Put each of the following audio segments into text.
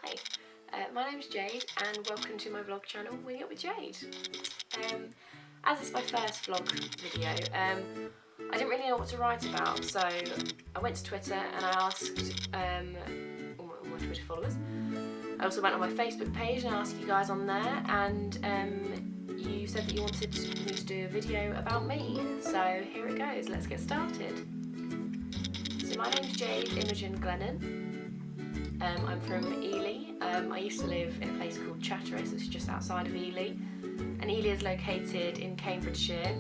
Hi, my name's Jade and welcome to my vlog channel, Winging It with Jade. As it's my first vlog video, I didn't really know what to write about, so I went to Twitter and I asked all my Twitter followers. I also went on my Facebook page and asked you guys on there, and you said that you wanted me to do a video about me, so here it goes, let's get started. So my name's Jade Imogen Glennon. I'm from Ely. I used to live in a place called Chatteris, it's just outside of Ely, and Ely is located in Cambridgeshire.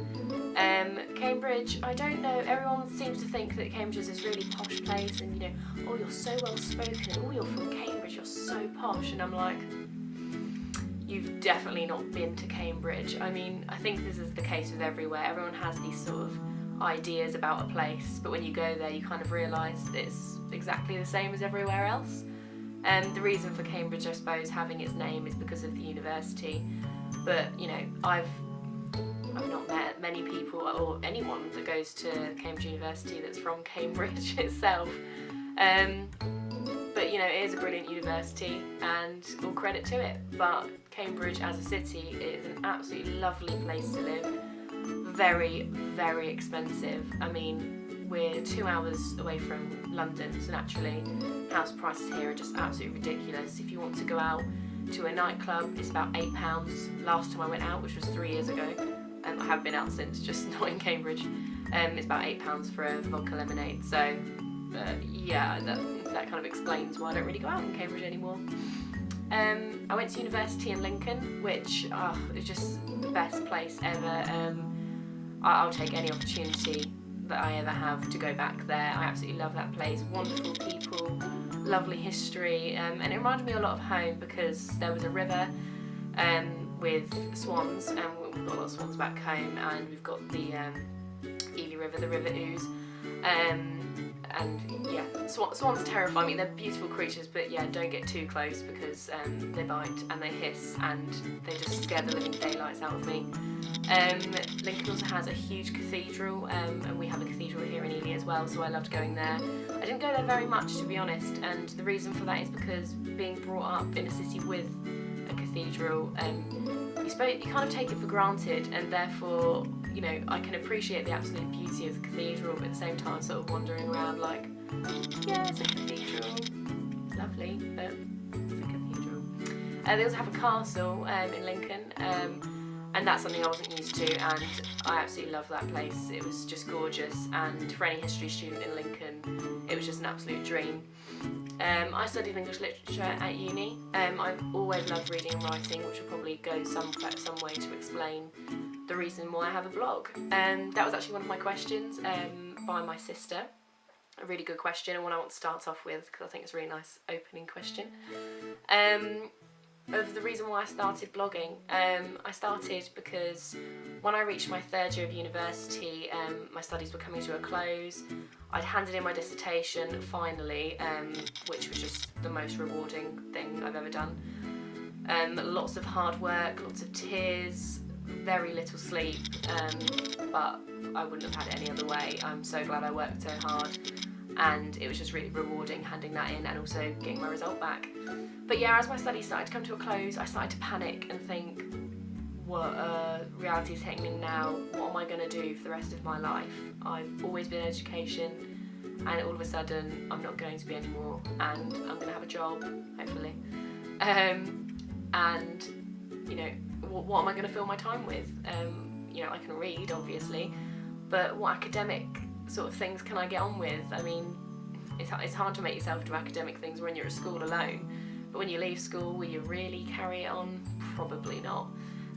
Cambridge, I don't know, everyone seems to think that Cambridge is this really posh place and, you know, oh, you're so well spoken, oh, you're from Cambridge, you're so posh, and I'm like, you've definitely not been to Cambridge. I mean, I think this is the case with everywhere. Everyone has these sort of ideas about a place, but when you go there you kind of realise that it's exactly the same as everywhere else. The reason for Cambridge, I suppose, having its name is because of the university, but you know, I've not met many people or anyone that goes to Cambridge University that's from Cambridge itself. But you know, it is a brilliant university and all credit to it, but Cambridge as a city is an absolutely lovely place to live. Very, very expensive. I mean, we're 2 hours away from London, so naturally house prices here are just absolutely ridiculous. If you want to go out to a nightclub, it's about £8. Last time I went out, which was 3 years ago, I have been out since, just not in Cambridge, it's about £8 for a vodka lemonade, so yeah, that kind of explains why I don't really go out in Cambridge anymore. I went to university in Lincoln, which is just the best place ever. I'll take any opportunity that I ever have to go back there. I absolutely love that place. Wonderful people, lovely history, and it reminded me a lot of home because there was a river with swans, and we've got a lot of swans back home, and we've got the Ely River, the River Ouse, and yeah, swans terrify me. They're beautiful creatures, but yeah, don't get too close because they bite and they hiss and they just scare the living daylights out of me. Lincoln also has a huge cathedral, and we have a cathedral here in Ely as well, so I loved going there. I didn't go there very much, to be honest, and the reason for that is because being brought up in a city with a cathedral, you kind of take it for granted, and therefore, you know, I can appreciate the absolute beauty of the cathedral, but at the same time sort of wandering around like, yeah, it's a cathedral, it's lovely, but it's a cathedral. They also have a castle in Lincoln, and that's something I wasn't used to, and I absolutely love that place. It was just gorgeous, and for any history student in Lincoln, it was just an absolute dream. I studied English literature at uni. I've always loved reading and writing, which will probably go some way to explain the reason why I have a blog. That was actually one of my questions by my sister. A really good question, and one I want to start off with because I think it's a really nice opening question. Of the reason why I started blogging, I started because when I reached my 3rd year of university, my studies were coming to a close. I'd handed in my dissertation finally, which was just the most rewarding thing I've ever done. Lots of hard work, lots of tears, very little sleep, but I wouldn't have had it any other way. I'm so glad I worked so hard, and it was just really rewarding handing that in and also getting my result back. But yeah, as my studies started to come to a close, I started to panic and think, what reality is hitting me now, what am I going to do for the rest of my life? I've always been in education, and all of a sudden I'm not going to be anymore, and I'm going to have a job, hopefully. And, you know, what am I going to fill my time with? You know, I can read, obviously, but what academic sort of things can I get on with? I mean, it's hard to make yourself do academic things when you're at school alone, but when you leave school, will you really carry it on? Probably not.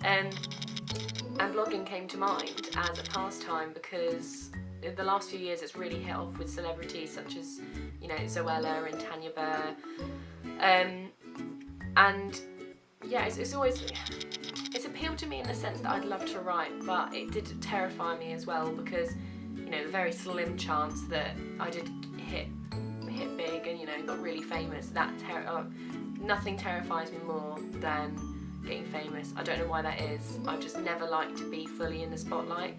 And blogging came to mind as a pastime because in the last few years it's really hit off with celebrities such as, you know, Zoella and Tanya Burr, and yeah, it's always, it's appealed to me in the sense that I'd love to write, but it did terrify me as well because, you know, the very slim chance that I did hit big and, you know, got really famous, nothing terrifies me more than getting famous. I don't know why that is. I've just never liked to be fully in the spotlight.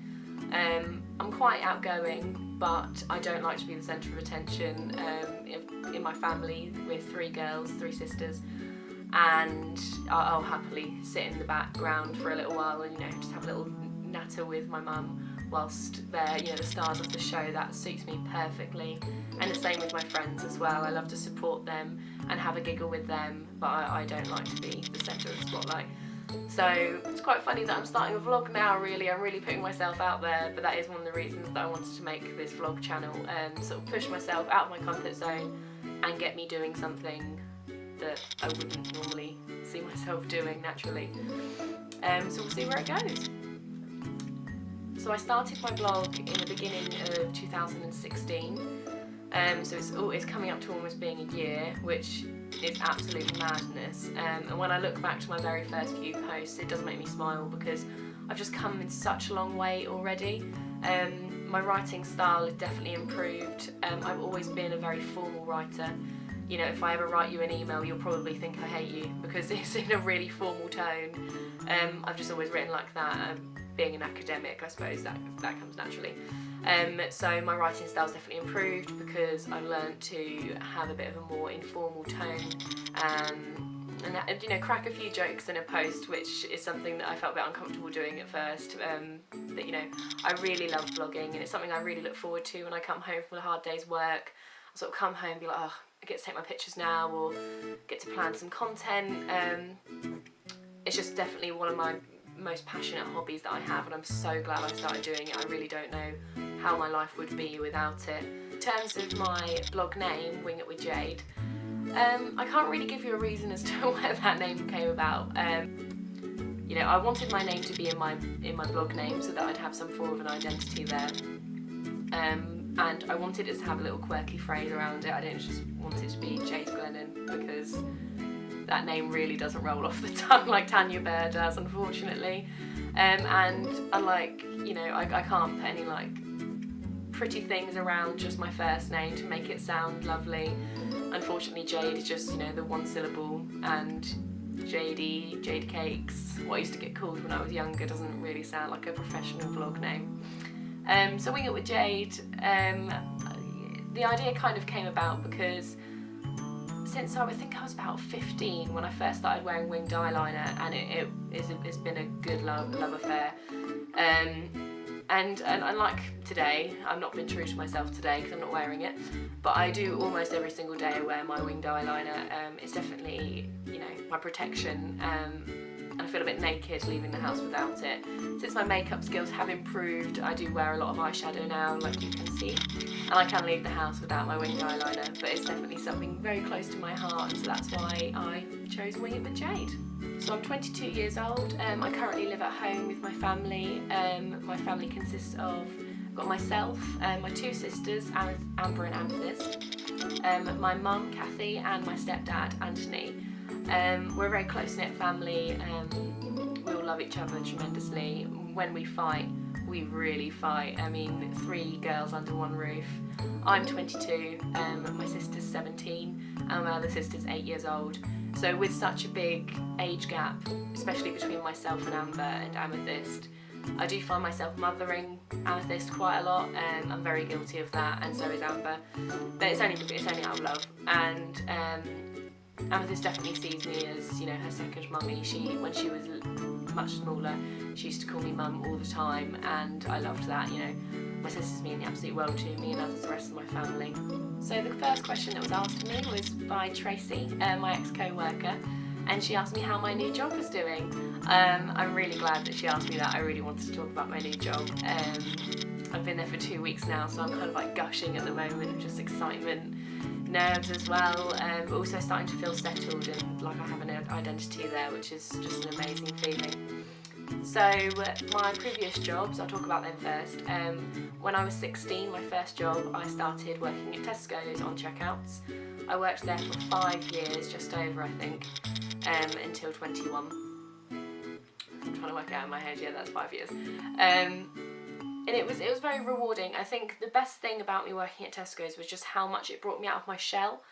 I'm quite outgoing, but I don't like to be the centre of attention. In my family, we're 3 girls, 3 sisters, and I'll happily sit in the background for a little while and, you know, just have a little natter with my mum whilst they're, you know, the stars of the show. That suits me perfectly. And the same with my friends as well. I love to support them and have a giggle with them, but I don't like to be the centre of the spotlight. So it's quite funny that I'm starting a vlog now, really. I'm really putting myself out there, but that is one of the reasons that I wanted to make this vlog channel, and sort of push myself out of my comfort zone and get me doing something that I wouldn't normally see myself doing naturally. So we'll see where it goes. So I started my blog in the beginning of 2016. So it's coming up to almost being a year, which is absolute madness. And when I look back to my very first few posts, it does make me smile because I've just come in such a long way already. My writing style has definitely improved. I've always been a very formal writer. You know, if I ever write you an email, you'll probably think I hate you because it's in a really formal tone. I've just always written like that. Being an academic, I suppose that comes naturally. So my writing style's definitely improved because I've learned to have a bit of a more informal tone, and you know, crack a few jokes in a post, which is something that I felt a bit uncomfortable doing at first. But you know, I really love vlogging, and it's something I really look forward to when I come home from a hard day's work. I sort of come home and be like, oh, I get to take my pictures now, or get to plan some content. It's just definitely one of my most passionate hobbies that I have, and I'm so glad I started doing it. I really don't know how my life would be without it. In terms of my blog name, Wing It With Jade, I can't really give you a reason as to where that name came about. You know, I wanted my name to be in my blog name so that I'd have some form of an identity there. And I wanted it to have a little quirky phrase around it. I didn't just want it to be Jade Glennon because that name really doesn't roll off the tongue like Tanya Bear does, unfortunately. And unlike, you know, I can't put any like pretty things around just my first name to make it sound lovely. Unfortunately, Jade is just, you know, the 1 syllable, and Jadey, Jade Cakes, what I used to get called when I was younger, doesn't really sound like a professional vlog name. So Wing It With Jade, the idea kind of came about because since I think I was about 15 when I first started wearing winged eyeliner, and it's been a good love affair. And unlike today, I've not been true to myself today because I'm not wearing it, but I do almost every single day I wear my winged eyeliner. It's definitely, you know, my protection, and I feel a bit naked leaving the house without it. Since my makeup skills have improved, I do wear a lot of eyeshadow now, like you can see, and I can leave the house without my winged eyeliner, but it's definitely something very close to my heart, and so that's why I chose Wing It With Jade. So I'm 22 years old. I currently live at home with my family. My family consists of, I've got myself, my 2 sisters, Amber and Amethyst, my mum, Kathy, and my stepdad, Anthony. We're a very close-knit family. We all love each other tremendously. When we fight, we really fight. I mean, 3 girls under one roof. I'm 22, my sister's 17, and my other sister's 8 years old. So with such a big age gap, especially between myself and Amber and Amethyst, I do find myself mothering Amethyst quite a lot. I'm very guilty of that, and so is Amber. But it's only out of love. And Amethyst definitely sees me as, you know, her second mummy. When she was much smaller, she used to call me mum all the time, and I loved that. You know, my sisters mean the absolute world to me, and as does the rest of my family. So the first question that was asked to me was by Tracy, my ex-co-worker, and she asked me how my new job was doing. I'm really glad that she asked me that. I really wanted to talk about my new job. I've been there for 2 weeks now, so I'm kind of like gushing at the moment, just excitement, nerves as well, but also starting to feel settled and like I have an identity there, which is just an amazing feeling. So my previous jobs, I'll talk about them first. When I was 16, my first job, I started working at Tesco's on checkouts. I worked there for 5 years, just over I think, until 21. I'm trying to work it out in my head, yeah, that's 5 years. And it was very rewarding. I think the best thing about me working at Tesco's was just how much it brought me out of my shell.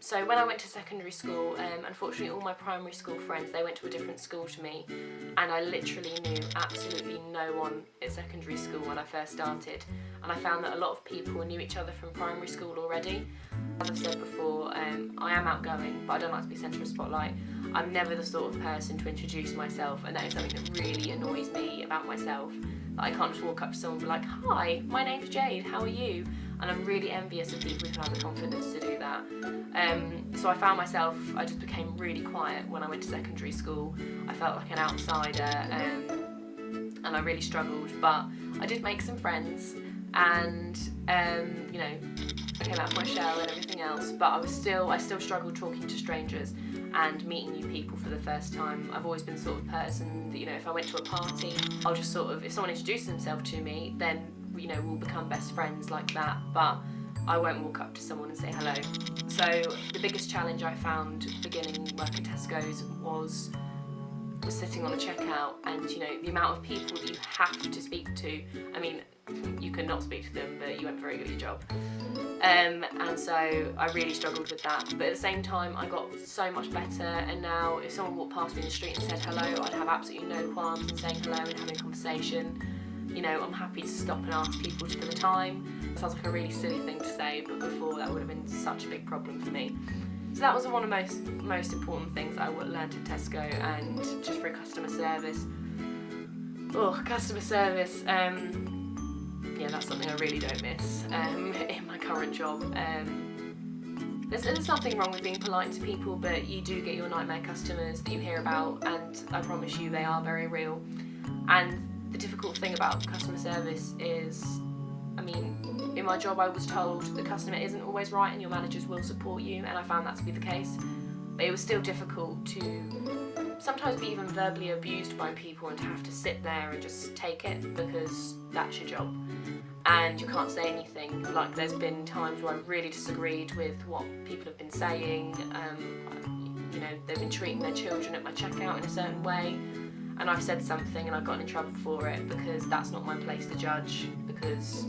So when I went to secondary school, unfortunately all my primary school friends, they went to a different school to me, and I literally knew absolutely no one at secondary school when I first started, and I found that a lot of people knew each other from primary school already. As I've said before, I am outgoing, but I don't like to be centre of the spotlight. I'm never the sort of person to introduce myself, and that is something that really annoys me about myself. That I can't just walk up to someone and be like, "Hi, my name's Jade, how are you?" And I'm really envious of people who have the confidence to do that. So I found myself, I just became really quiet when I went to secondary school. I felt like an outsider, and I really struggled, but I did make some friends, and you know, I came out of my shell and everything else, but I still struggled talking to strangers and meeting new people for the first time. I've always been the sort of person that, you know, if I went to a party, I'll just sort of, if someone introduces themselves to me, then, you know, we'll become best friends like that, but I won't walk up to someone and say hello. So the biggest challenge I found beginning work at Tesco's was sitting on a checkout, and, you know, the amount of people that you have to speak to. I mean, you can not speak to them, but you weren't very good at your job. And so I really struggled with that, but at the same time I got so much better, and now if someone walked past me in the street and said hello, I'd have absolutely no qualms in saying hello and having a conversation. You know, I'm happy to stop and ask people for the time. It sounds like a really silly thing to say, but before that would have been such a big problem for me. So that was one of the most important things I learned at Tesco. And just for customer service, customer service, yeah, that's something I really don't miss in my current job. There's nothing wrong with being polite to people, but you do get your nightmare customers that you hear about, and I promise you they are very real. And the difficult thing about customer service is, I mean, in my job I was told the customer isn't always right and your managers will support you, and I found that to be the case. But it was still difficult to sometimes be even verbally abused by people and to have to sit there and just take it because that's your job. And you can't say anything. Like, there's been times where I've really disagreed with what people have been saying. You know, they've been treating their children at my checkout in a certain way, and I've said something and I've gotten in trouble for it because that's not my place to judge, because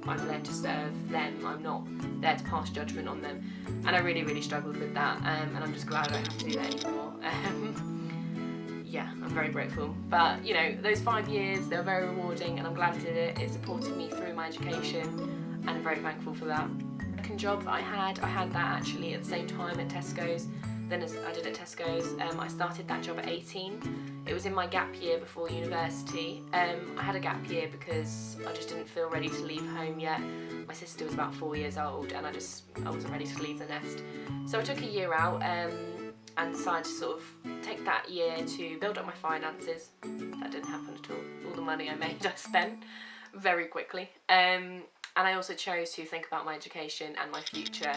I'm there to serve them, I'm not there to pass judgment on them. And I really, really struggled with that, and I'm just glad I don't have to do that anymore. Yeah, I'm very grateful. But, you know, those 5 years, they were very rewarding, and I'm glad I did it. It supported me through my education, and I'm very thankful for that. The second job that I had that actually at the same time at Tesco's, then as I did at Tesco's. I started that job at 18. It was in my gap year before university. I had a gap year because I just didn't feel ready to leave home yet. My sister was about 4 years old, and I wasn't ready to leave the nest. So I took a year out, and decided to sort of take that year to build up my finances. That didn't happen at all. All the money I made I spent very quickly. And I also chose to think about my education and my future.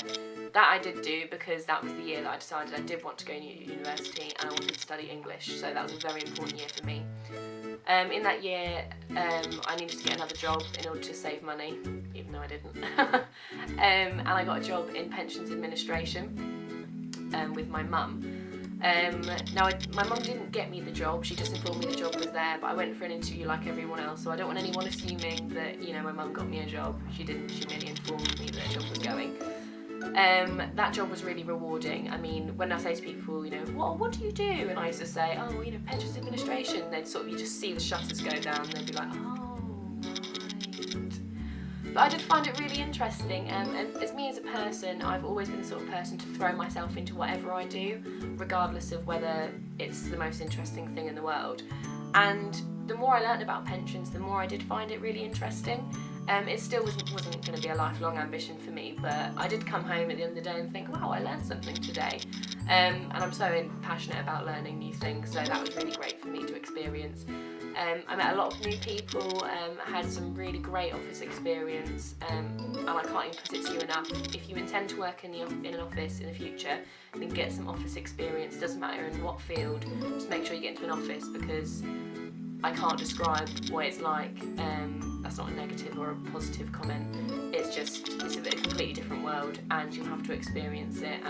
That I did do because that was the year that I decided I did want to go to university and I wanted to study English, so that was a very important year for me. In that year, I needed to get another job in order to save money, even though I didn't. And I got a job in pensions administration with my mum. Now, my mum didn't get me the job, she just informed me the job was there, but I went for an interview like everyone else, so I don't want anyone assuming that, you know, my mum got me a job. She didn't, she merely informed me that a job was going. That job was really rewarding. I mean, when I say to people, you know, what do you do? And I used to say, oh, you know, pensions administration, they'd sort of, you just see the shutters go down, and they'd be like, oh, right. But I did find it really interesting, and as me as a person, I've always been the sort of person to throw myself into whatever I do, regardless of whether it's the most interesting thing in the world. And the more I learned about pensions, the more I did find it really interesting. It still wasn't going to be a lifelong ambition for me, but I did come home at the end of the day and think, wow, I learned something today. And I'm so passionate about learning new things, so that was really great for me to experience. I met a lot of new people, had some really great office experience, and I can't even put it to you enough. If you intend to work in an office in the future, then get some office experience. Doesn't matter in what field, just make sure you get into an office, because I can't describe what it's like. That's not a negative or a positive comment. It's a completely different world, and you'll have to experience it.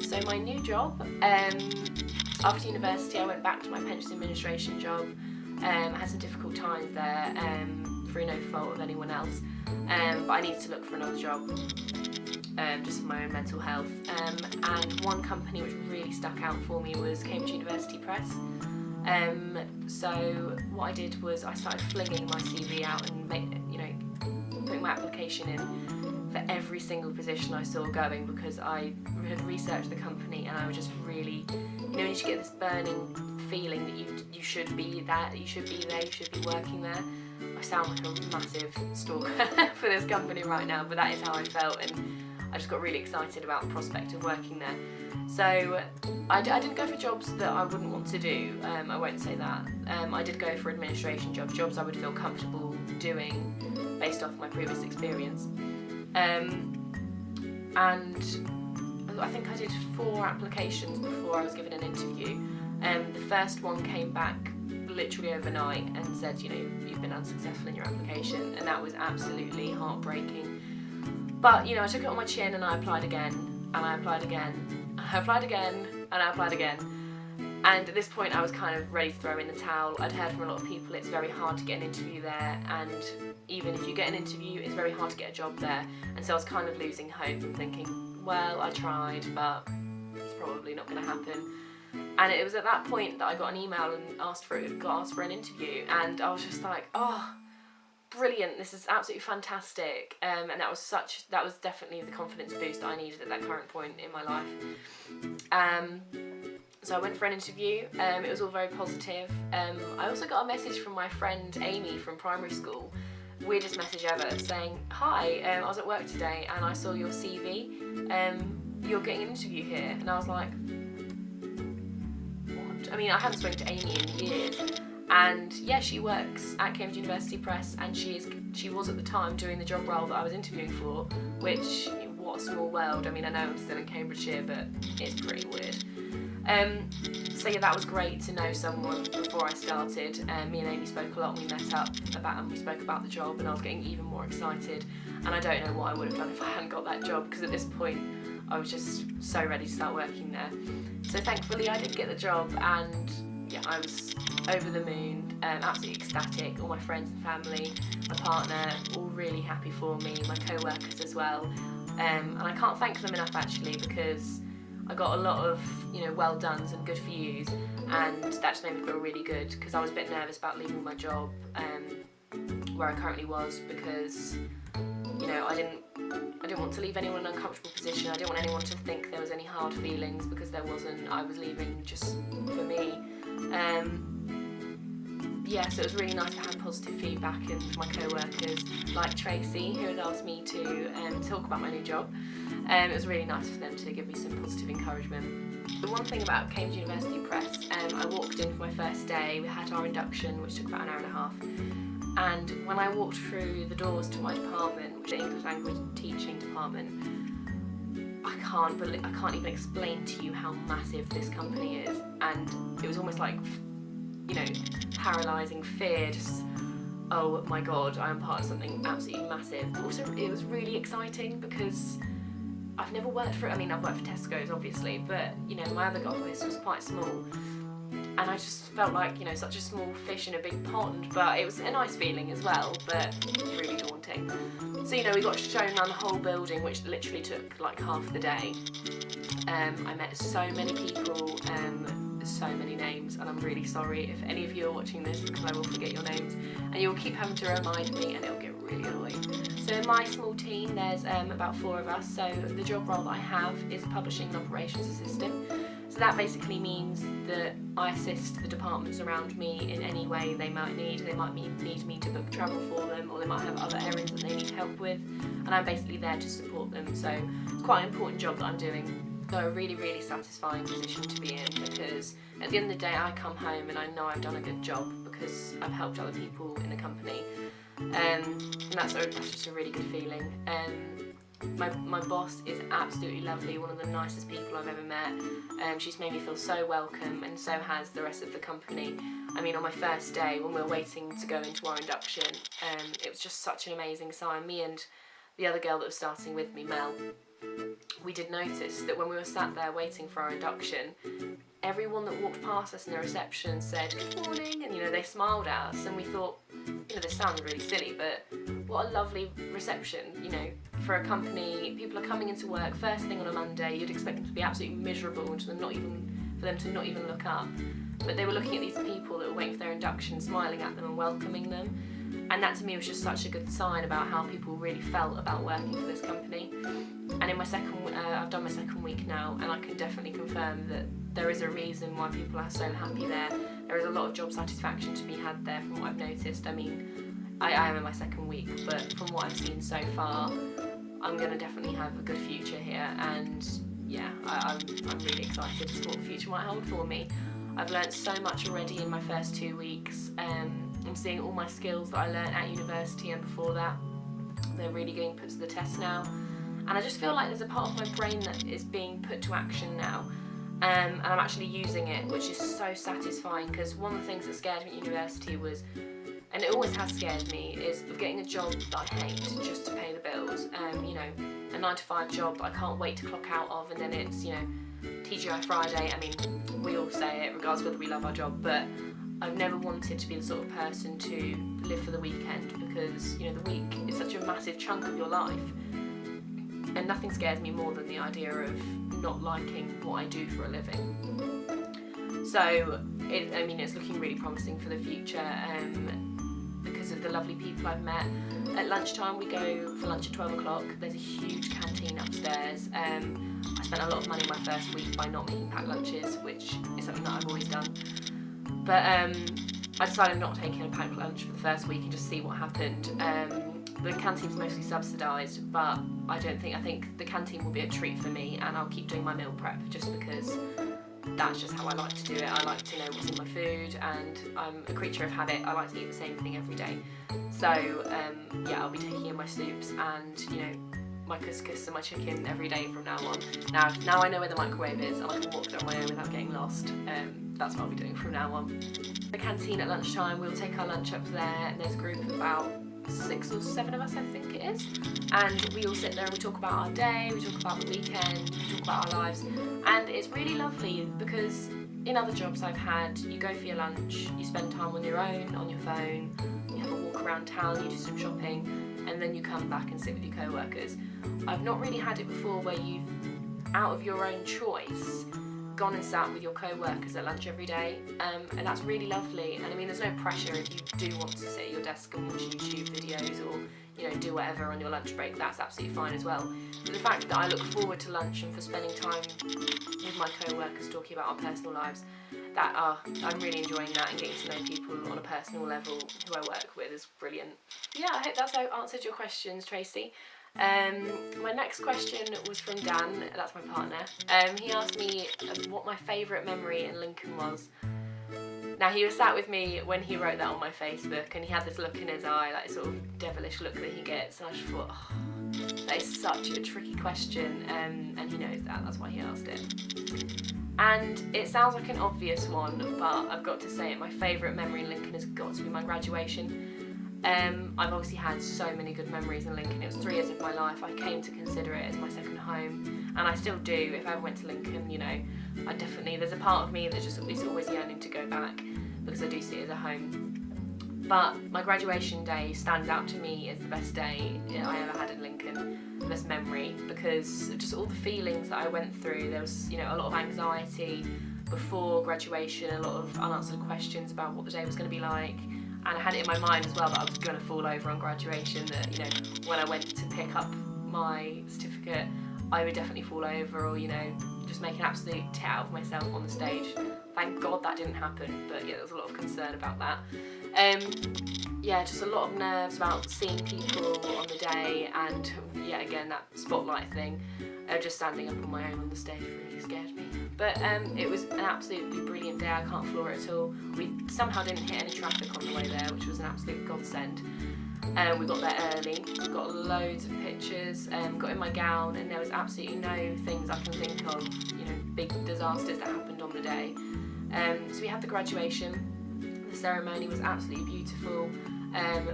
So my new job, after university, I went back to my pensions administration job. I had some difficult times there, through no fault of anyone else, but I needed to look for another job. just for my own mental health. And one company which really stuck out for me was Cambridge University Press. So what I did was I started flinging my CV out and putting my application in for every single position I saw going, because I had researched the company and I was just really, when you get this burning feeling that you should be there, you should be working there. I sound like a massive stalker for this company right now, but that is how I felt, and I just got really excited about the prospect of working there. So I didn't go for jobs that I wouldn't want to do, I won't say that. I did go for administration jobs I would feel comfortable doing based off my previous experience. And I think I did 4 applications before I was given an interview. The first one came back literally overnight and said, you've been unsuccessful in your application, and that was absolutely heartbreaking. But I took it on my chin and I applied again, and I applied again, and I applied again, and I applied again. And at this point I was kind of ready to throw in the towel. I'd heard from a lot of people it's very hard to get an interview there, and even if you get an interview, it's very hard to get a job there. And so I was kind of losing hope and thinking, well, I tried, but it's probably not going to happen. And it was at that point that I got an email and got asked for an interview, and I was just like, oh, brilliant, this is absolutely fantastic. And that was definitely the confidence boost that I needed at that current point in my life. So I went for an interview. It was all very positive. I also got a message from my friend Amy from primary school, weirdest message ever, saying, hi, I was at work today and I saw your CV, you're getting an interview here. And I was like, what? I mean, I haven't spoken to Amy in years. And yeah, she works at Cambridge University Press, and she was at the time doing the job role that I was interviewing for, which, what a small world. I mean, I know I'm still in Cambridgeshire, but it's pretty weird. So yeah, that was great to know someone before I started. Me and Amy spoke a lot, and we met up and we spoke about the job, and I was getting even more excited. And I don't know what I would have done if I hadn't got that job, because at this point I was just so ready to start working there. So thankfully I did get the job, and yeah, I was over the moon, absolutely ecstatic. All my friends and family, my partner, all really happy for me, my co-workers as well. And I can't thank them enough actually, because I got a lot of well done's and good for yous, and that just made me feel really good, because I was a bit nervous about leaving my job where I currently was, because I didn't want to leave anyone in an uncomfortable position. I didn't want anyone to think there was any hard feelings, because there wasn't. I was leaving just for me. Yeah, so it was really nice to have positive feedback and from my co-workers like Tracy, who had asked me to talk about my new job. It was really nice for them to give me some positive encouragement. The one thing about Cambridge University Press, I walked in for my first day. We had our induction, which took about an hour and a half. And when I walked through the doors to my department, which is the English language teaching department, I can't even explain to you how massive this company is. And it was almost like, paralysing fear, just, oh my god, I am part of something absolutely massive. But also it was really exciting, because I've never worked for it. I mean, I've worked for Tesco's obviously, but my other office was quite small. And I just felt like, such a small fish in a big pond, but it was a nice feeling as well, but really daunting. So, we got shown around the whole building, which literally took like half the day. I met so many people, so many names, and I'm really sorry if any of you are watching this, because I will forget your names, and you'll keep having to remind me, and it'll get really annoying. So in my small team, there's about 4 of us, so the job role that I have is publishing and operations assistant. So that basically means that I assist the departments around me in any way they might need. They might need me to book travel for them, or they might have other errands that they need help with, and I'm basically there to support them. So it's quite an important job that I'm doing. So a really, really satisfying position to be in, because at the end of the day I come home and I know I've done a good job because I've helped other people in the company, and that's just a really good feeling. My boss is absolutely lovely, one of the nicest people I've ever met. She's made me feel so welcome, and so has the rest of the company. I mean, on my first day, when we were waiting to go into our induction, it was just such an amazing sign. Me and the other girl that was starting with me, Mel, we did notice that when we were sat there waiting for our induction, everyone that walked past us in the reception said, "Good morning," and they smiled at us, and we thought, this sounds really silly, but what a lovely reception, for a company, people are coming into work first thing on a Monday. You'd expect them to be absolutely miserable and for them to not even look up. But they were looking at these people that were waiting for their induction, smiling at them and welcoming them. And that to me was just such a good sign about how people really felt about working for this company. And in my I've done my second week now, and I can definitely confirm that there is a reason why people are so happy there. There is a lot of job satisfaction to be had there from what I've noticed. I mean, I am in my second week, but from what I've seen so far, I'm going to definitely have a good future here. And yeah, I'm really excited to see what the future might hold for me. I've learnt so much already in my first 2 weeks. I'm seeing all my skills that I learnt at university and before that. They're really getting put to the test now. And I just feel like there's a part of my brain that is being put to action now. And I'm actually using it, which is so satisfying, because one of the things that scared me at university was, and it always has scared me, is getting a job that I hate just to pay the bills. You know, a 9-to-5 job that I can't wait to clock out of, and then it's, you know, TGI Friday. I mean, we all say it regardless of whether we love our job, but I've never wanted to be the sort of person to live for the weekend, because, you know, the week is such a massive chunk of your life, and nothing scares me more than the idea of not liking what I do for a living. So, it's looking really promising for the future, because of the lovely people I've met. At lunchtime, we go for lunch at 12 o'clock. There's a huge canteen upstairs. I spent a lot of money my first week by not making packed lunches, which is something that I've always done. But I decided not taking a packed lunch for the first week and just see what happened. The canteen's mostly subsidised, but I think the canteen will be a treat for me, and I'll keep doing my meal prep just because that's just how I like to do it. I like to know what's in my food, and I'm a creature of habit. I like to eat the same thing every day. So I'll be taking in my soups and, you know, my couscous and my chicken every day from now on. Now I know where the microwave is, and I can walk there on my own without getting lost. That's what I'll be doing from now on. The canteen at lunchtime, we'll take our lunch up there, and there's a group of about 6 or 7 of us, I think it is, and we all sit there and we talk about our day, we talk about the weekend, we talk about our lives, and it's really lovely because in other jobs I've had, you go for your lunch, you spend time on your own, on your phone, you have a walk around town, you do some shopping, and then you come back and sit with your co-workers. I've not really had it before where you've, out of your own choice, gone and sat with your co-workers at lunch every day, and that's really lovely. And I mean, there's no pressure if you do want to sit at your desk and watch YouTube videos or, you know, do whatever on your lunch break. That's absolutely fine as well. But the fact that I look forward to lunch and for spending time with my co-workers talking about our personal lives, I'm really enjoying that, and getting to know people on a personal level who I work with is brilliant. Yeah, I hope that's answered your questions, Tracy. My next question was from Dan, that's my partner. He asked me what my favourite memory in Lincoln was. Now, he was sat with me when he wrote that on my Facebook, and he had this look in his eye, like sort of devilish look that he gets, and I just thought, oh, that is such a tricky question, and he knows that, that's why he asked it. And it sounds like an obvious one, but I've got to say it, my favourite memory in Lincoln has got to be my graduation. I've obviously had so many good memories in Lincoln. It was 3 years of my life. I came to consider it as my second home, and I still do. If I ever went to Lincoln, you know, there's a part of me that just is always yearning to go back, because I do see it as a home. But my graduation day stands out to me as the best day I ever had in Lincoln, the best memory, because of just all the feelings that I went through. There was, you know, a lot of anxiety before graduation, a lot of unanswered questions about what the day was going to be like. And I had it in my mind as well that I was going to fall over on graduation, that, you know, when I went to pick up my certificate, I would definitely fall over, or, you know, just make an absolute tit out of myself on the stage. Thank God that didn't happen, but yeah, there was a lot of concern about that. Just a lot of nerves about seeing people on the day, and yeah, again, that spotlight thing. Just standing up on my own on the stage really scared me. But it was an absolutely brilliant day. I can't floor it at all. We somehow didn't hit any traffic on the way there, which was an absolute godsend. We got there early, got loads of pictures, got in my gown, and there was absolutely no things I can think of, you know, big disasters that happened on the day. So we had the graduation. The ceremony was absolutely beautiful.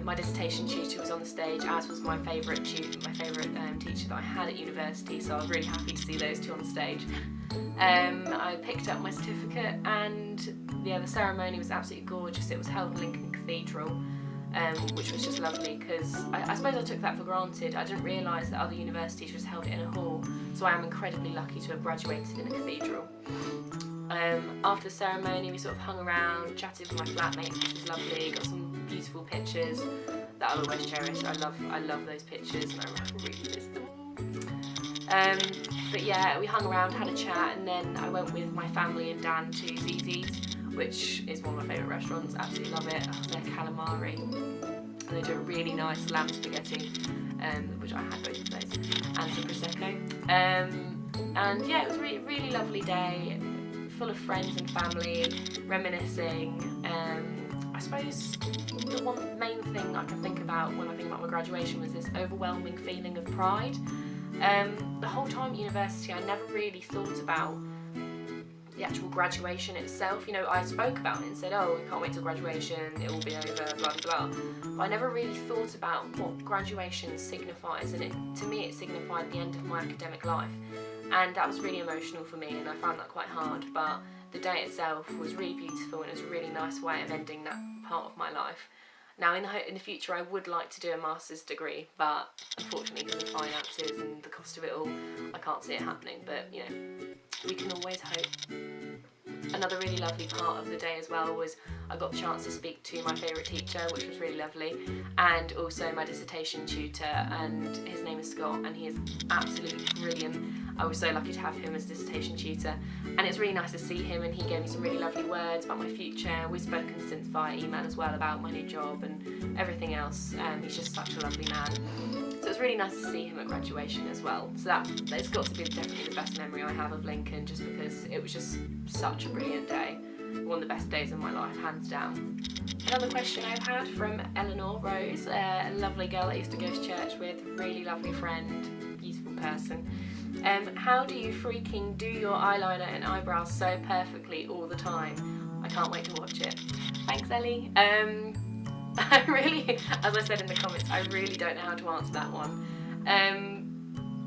My dissertation tutor was on the stage, as was my favourite teacher that I had at university, so I was really happy to see those two on the stage. I picked up my certificate, and yeah, the ceremony was absolutely gorgeous. It was held in Lincoln Cathedral. which was just lovely, because I suppose I took that for granted. I didn't realise that other universities just held it in a hall, so I am incredibly lucky to have graduated in a cathedral. After the ceremony, we sort of hung around, chatted with my flatmates, which was lovely, got some beautiful pictures that I'll always cherish. I love those pictures, and I really miss them all. But yeah, we hung around, had a chat, and then I went with my family and Dan to Zizi's, which is one of my favourite restaurants. Absolutely love it. Their calamari, and they do a really nice lamb spaghetti, which I had both of those, and some prosecco. And yeah, it was a really lovely day, full of friends and family, reminiscing. I suppose the one main thing I can think about when I think about my graduation was this overwhelming feeling of pride. The whole time at university, I never really thought about the actual graduation itself. You know, I spoke about it and said, oh, we can't wait till graduation, it will be over, blah blah blah. But I never really thought about what graduation signifies, and to me it signified the end of my academic life. And that was really emotional for me, and I found that quite hard. But the day itself was really beautiful, and it was a really nice way of ending that part of my life. Now, in the future, I would like to do a master's degree, but unfortunately, because of finances and the cost of it all, I can't see it happening. But, you know, we can always hope. Another really lovely part of the day as well was I got the chance to speak to my favourite teacher, which was really lovely, and also my dissertation tutor, and his name is Scott, and he is absolutely brilliant. I was so lucky to have him as dissertation tutor, and it was really nice to see him, and he gave me some really lovely words about my future. We've spoken since via email as well about my new job and everything else. He's just such a lovely man. So it was really nice to see him at graduation as well. So that's got to be definitely the best memory I have of Lincoln, just because it was just such a brilliant day. One of the best days of my life, hands down. Another question I've had from Eleanor Rose, a lovely girl I used to go to church with, really lovely friend, beautiful person. How do you freaking do your eyeliner and eyebrows so perfectly all the time? I can't wait to watch it. Thanks, Ellie. I really, as I said in the comments, I really don't know how to answer that one.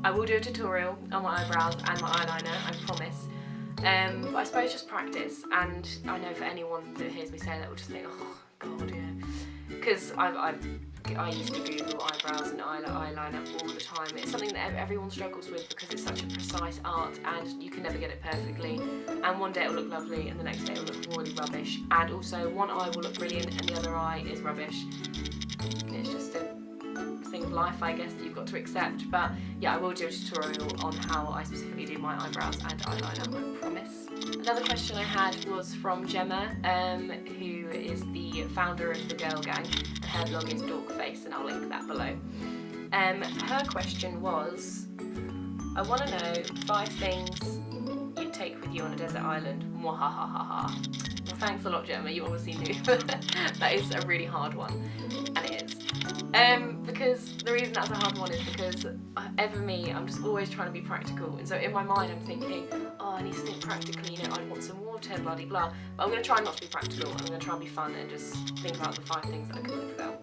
I will do a tutorial on my eyebrows and my eyeliner, I promise. But I suppose just practice, and I know for anyone that hears me say that will just think, oh god, yeah, because I used to Google eyebrows and eyeliner all the time. It's something that everyone struggles with because it's such a precise art, and you can never get it perfectly, and one day it'll look lovely and the next day it'll look really rubbish, and also one eye will look brilliant and the other eye is rubbish. It's just a thing of life, I guess, that you've got to accept. But yeah, I will do a tutorial on how I specifically do my eyebrows and eyeliner, I promise. Another question I had was from Gemma, who is the founder of the Girl Gang, and her blog is Dorkface, and I'll link that below. Her question was, I want to know 5 things you'd take with you on a desert island. Mwahahaha. Well, thanks a lot, Gemma, you obviously knew. That is a really hard one, and it is. Because the reason that's a hard one is because I'm just always trying to be practical, and so in my mind I'm thinking, oh, I need to think practically, you know, I'd want some water, blah blah blah, but I'm going to try not to be practical. I'm going to try and be fun and just think about the 5 things that I could live without.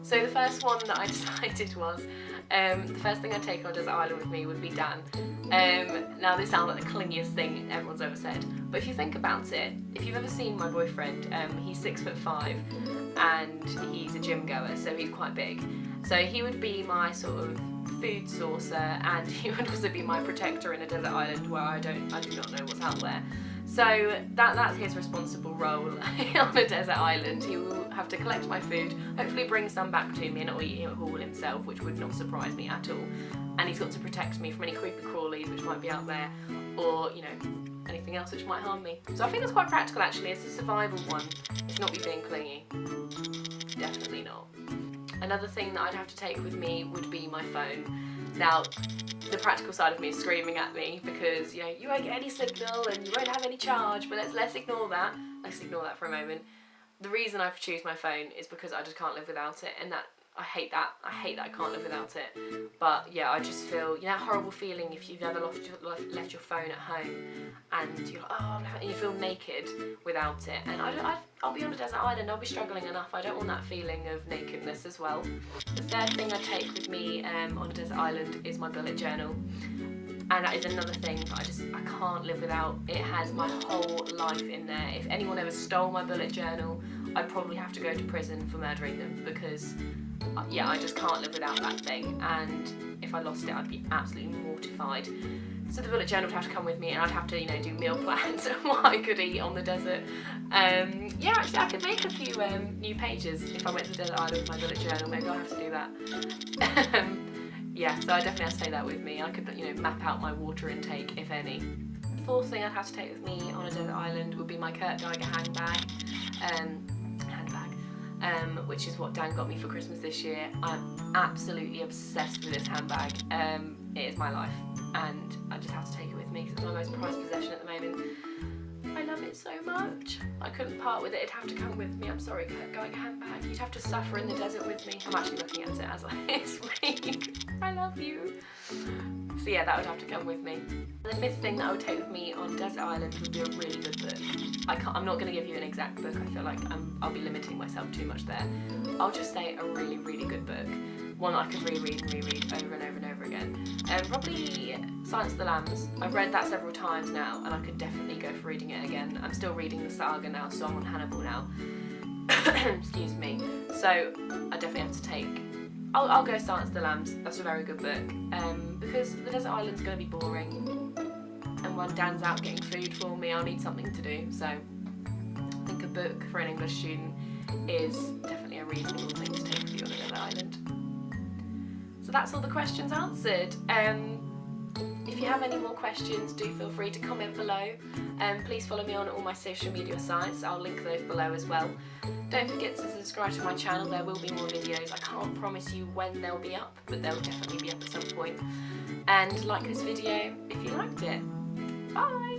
So the first one that I decided was, the first thing I'd take on a desert island with me would be Dan. Now this sounds like the clingiest thing everyone's ever said, but if you think about it, if you've ever seen my boyfriend, he's 6'5", and he's a gym goer, so he's quite big. So he would be my sort of food sourcer, and he would also be my protector in a desert island where I do not know what's out there. So that's his responsible role on a desert island. He will have to collect my food, hopefully bring some back to me, and not eat it all himself, which would not surprise me at all. And he's got to protect me from any creepy crawlies which might be out there, or, you know, anything else which might harm me. So I think that's quite practical, actually. It's a survival one. It's not me being clingy. Definitely not. Another thing that I'd have to take with me would be my phone. Now, the practical side of me is screaming at me because, you know, you won't get any signal and you won't have any charge, but let's ignore that. Let's ignore that for a moment. The reason I choose my phone is because I just can't live without it, and that I hate that I can't live without it. But yeah, I just feel, you know, that horrible feeling if you've ever left your phone at home and you're like, oh, and you feel naked without it. And I'll be on a desert island, I'll be struggling enough. I don't want that feeling of nakedness as well. The third thing I take with me on a desert island is my bullet journal. And that is another thing that I can't live without. It has my whole life in there. If anyone ever stole my bullet journal I'd probably have to go to prison for murdering them, because yeah, I just can't live without that thing, and if I lost it I'd be absolutely mortified. So the bullet journal would have to come with me, and I'd have to, you know, do meal plans and what I could eat on the desert. Yeah, actually I could make a few new pages if I went to the desert island with my bullet journal. Maybe I'll have to do that. Yeah, so I definitely have to take that with me. I could, you know, map out my water intake, if any. The fourth thing I'd have to take with me on a desert island would be my Kurt Geiger handbag, which is what Dan got me for Christmas this year. I'm absolutely obsessed with this handbag. It is my life, and I just have to take it with me because it's my most prized possession at the moment. I love it so much. I couldn't part with it. It'd have to come with me. I'm sorry, Kurt Geiger handbag. You'd have to suffer in the desert with me. I'm actually looking at it as I speak. I love you. So yeah, that would have to come with me. The fifth thing that I would take with me on desert island would be a really good book. I'm not going to give you an exact book. I feel like I'll be limiting myself too much there. I'll just say a really, really good book. One I could reread and reread over and over and over again. Probably Silence of the Lambs. I've read that several times now, and I could definitely go for reading it again. I'm still reading the saga now, so I'm on Hannibal now. Excuse me. So I definitely have to take... I'll go Silence of the Lambs. That's a very good book. Because the desert island's going to be boring, and when Dan's out getting food for me, I'll need something to do. So I think a book for an English student is definitely a reasonable thing to take with you on a desert island. So that's all the questions answered. If you have any more questions, do feel free to comment below. Please follow me on all my social media sites. I'll link those below as well. Don't forget to subscribe to my channel. There will be more videos. I can't promise you when they'll be up, but they'll definitely be up at some point. And like this video if you liked it. Bye!